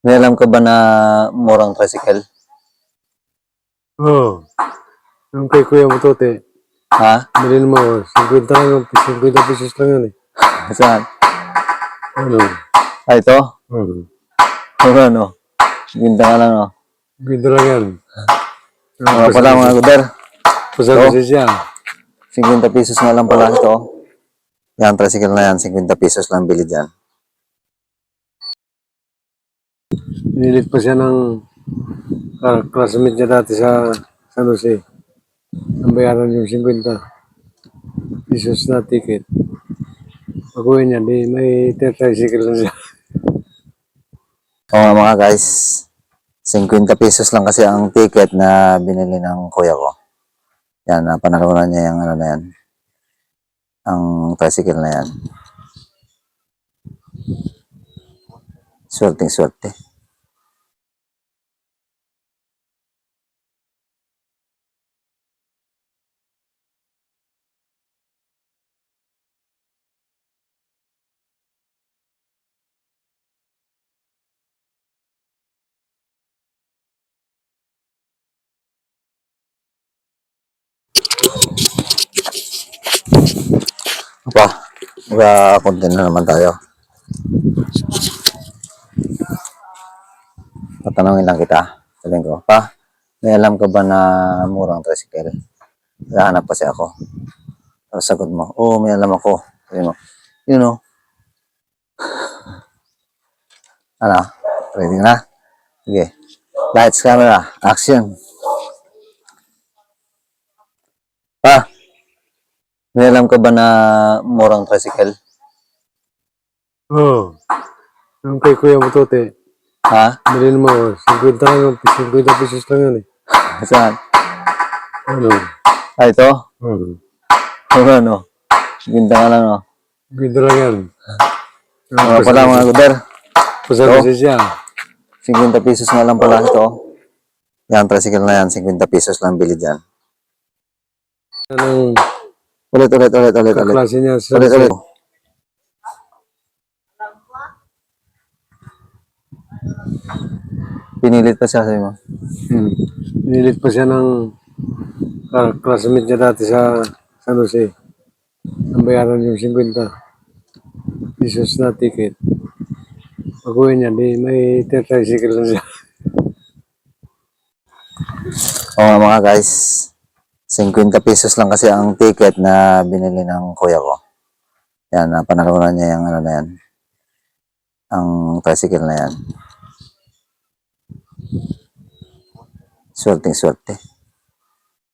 May alam ka ba na murang tricycle? Oo. Yung kay Kuya Motote, Ha? bilhin mo, 50 lang, 50 pesos lang yan eh. Saan? Ano? Ito? Oo. O ano? Ginta ka lang, no? 50 lang yan. Mga pala mga guder. Pasal-pasal siya. 50 pesos nga lang pala ito. Yan, tricycle na yan. 50 pesos lang bili dyan. Pinilit pa siya ng classmate niya dati sa San Jose. Ang bayaran yung 50 pesos na ticket. Pag-uwi niya, di may tricycle na siya. O nga mga guys, 50 pesos lang kasi ang ticket na binili ng kuya ko. Yan, napanalunan niya yung ano na yan. Ang tricycle na yan. Swerte. Pa, mag-content na naman tayo. Tatanungin lang kita. Sabihin ko, pa, may alam ka ba na murang tricycle? Nahanap kasi ako. Tapos sagot mo, oo, may alam ako. Sabi mo, you know, ano, ready na? Sige. Lights, camera, action. Pa, may alam ka ba na murang tricycle? Oo. Yung kay Kuya Motote, Ha? bilhin mo, 50 lang, 50 pesos lang yan eh. Saan? Ano? Ito? Oo. O ano? Ginta ka lang, no? 50 lang yan. Mga pala mga guder. Pasal-pasal siya. 50 pesos nga lang pala ito. Yan, tricycle na yan. 50 pesos lang bili dyan. Anong Ulit. kaklase niya sa Ulit. Pinilit pa siya, sabi mo. Pinilit pa siya ng classmate niya dati sa San Jose. Ang bayaran yung 50 pesos na ticket. Pag-uwi niya, di may tricycle na siya. O nga mga guys, 50 pesos lang kasi ang ticket na binili ng kuya ko. Yan, napanalunan niya yung ano na yan. Ang tricycle na yan. Swerte.